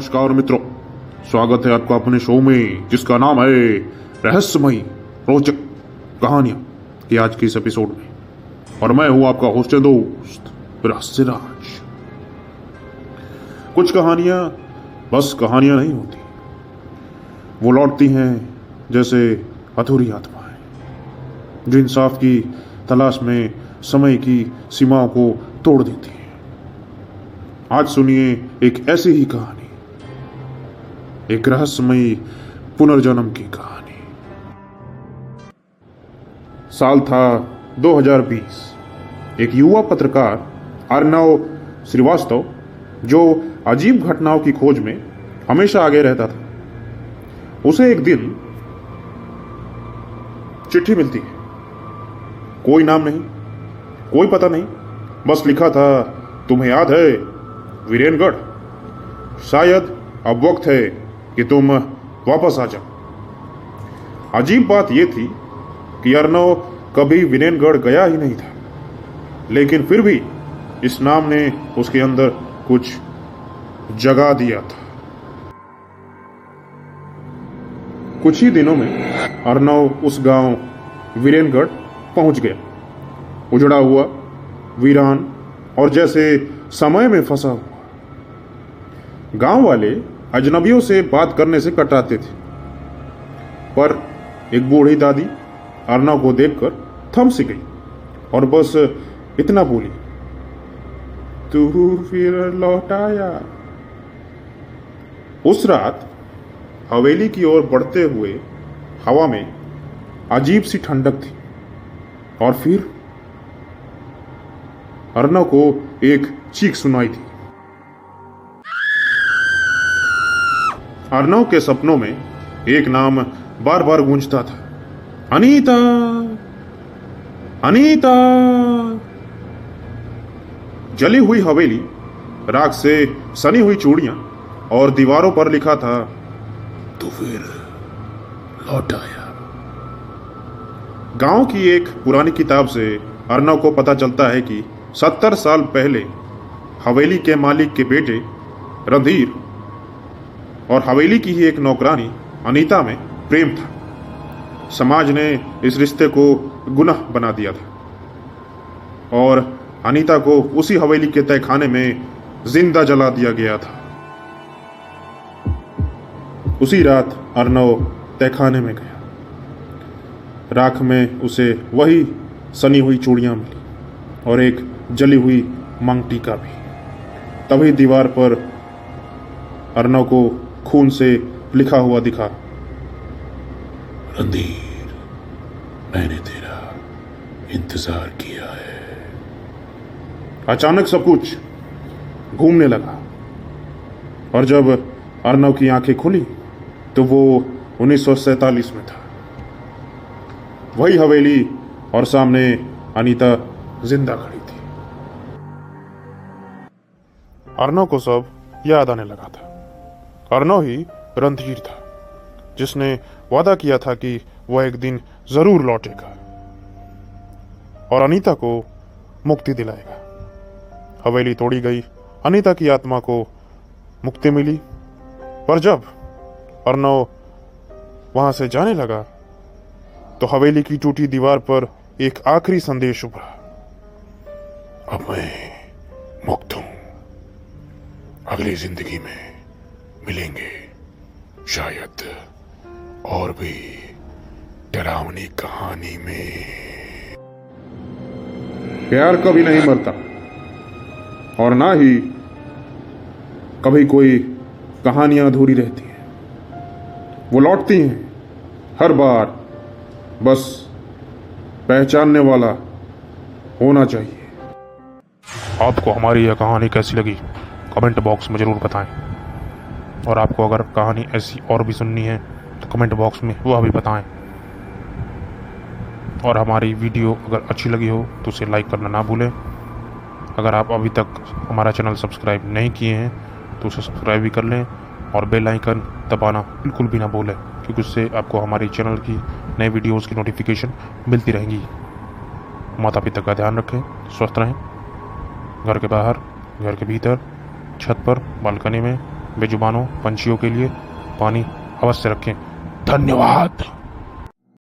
नमस्कार मित्रों, स्वागत है आपका अपने शो में जिसका नाम है रहस्यमयी रोचक कहानियां की आज की इस एपिसोड में। और मैं हूं आपका होस्ट दोस्त रहस्यराज। कुछ कहानियां बस कहानियां नहीं होती, वो लौटती हैं जैसे अधूरी आत्माएं जो इंसाफ की तलाश में समय की सीमाओं को तोड़ देती हैं। आज सुनिए एक ऐसी ही कहानी, एक रहस्यमयी पुनर्जन्म की कहानी। साल था 2020। एक युवा पत्रकार अर्णव श्रीवास्तव, जो अजीब घटनाओं की खोज में हमेशा आगे रहता था, उसे एक दिन चिट्ठी मिलती है। कोई नाम नहीं, कोई पता नहीं, बस लिखा था, तुम्हें याद है वीरेनगढ़? शायद अब वक्त है कि तुम वापस आ जाओ। अजीब बात यह थी कि अर्णव कभी वीरेनगढ़ गया ही नहीं था, लेकिन फिर भी इस नाम ने उसके अंदर कुछ जगा दिया था। कुछ ही दिनों में अर्णव उस गांव वीरेनगढ़ पहुंच गया। उजड़ा हुआ, वीरान और जैसे समय में फंसा हुआ। गांव वाले अजनबियों से बात करने से कतराते थे, पर एक बूढ़ी दादी अर्णव को देखकर थम सी गई और बस इतना बोली, तू फिर लौट आया। उस रात हवेली की ओर बढ़ते हुए हवा में अजीब सी ठंडक थी और फिर अर्णव को एक चीख सुनाई थी। अर्णव के सपनों में एक नाम बार बार गूंजता था, अनीता, अनीता। जली हुई हवेली, राख से सनी हुई चूड़ियां और दीवारों पर लिखा था, तू फिर लौट आया। गांव की एक पुरानी किताब से अर्णव को पता चलता है कि 70 साल पहले हवेली के मालिक के बेटे रणधीर और हवेली की ही एक नौकरानी अनीता में प्रेम था। समाज ने इस रिश्ते को गुनाह बना दिया था और अनीता को उसी हवेली के तहखाने में जिंदा जला दिया गया था। उसी रात अर्णव तहखाने में गया। राख में उसे वही सनी हुई चूड़ियां मिली और एक जली हुई मांग टीका भी। तभी दीवार पर अर्णव को खून से लिखा हुआ दिखा, रणधीर, मैंने तेरा इंतजार किया है। अचानक सब कुछ घूमने लगा और जब अर्णव की आंखें खुली तो वो 1947 में था। वही हवेली और सामने अनीता जिंदा खड़ी थी। अर्णव को सब याद आने लगा था। अर्णव ही रणधीर था जिसने वादा किया था कि वह एक दिन जरूर लौटेगा और अनीता को मुक्ति दिलाएगा। हवेली तोड़ी गई, अनीता की आत्मा को मुक्ति मिली, पर जब अर्णव वहां से जाने लगा तो हवेली की टूटी दीवार पर एक आखिरी संदेश उभरा, अब मैं मुक्त हूं, अगली जिंदगी में मिलेंगे शायद और भी डरावनी कहानी में। प्यार कभी नहीं मरता और ना ही कभी कोई कहानियां अधूरी रहती हैं। वो लौटती हैं हर बार, बस पहचानने वाला होना चाहिए। आपको हमारी यह कहानी कैसी लगी कमेंट बॉक्स में जरूर बताएं, और आपको अगर कहानी ऐसी और भी सुननी है तो कमेंट बॉक्स में वह भी बताएं। और हमारी वीडियो अगर अच्छी लगी हो तो उसे लाइक करना ना भूलें। अगर आप अभी तक हमारा चैनल सब्सक्राइब नहीं किए हैं तो उसे सब्सक्राइब भी कर लें और बेल आइकन दबाना बिल्कुल भी ना भूलें, क्योंकि उससे आपको हमारे चैनल की नए वीडियोज़ की नोटिफिकेशन मिलती रहेंगी। माता पिता का ध्यान रखें, स्वस्थ रहें। घर के बाहर, घर के भीतर, छत पर, बालकनी में बेजुबानों पंछियों के लिए पानी अवश्य रखें। धन्यवाद।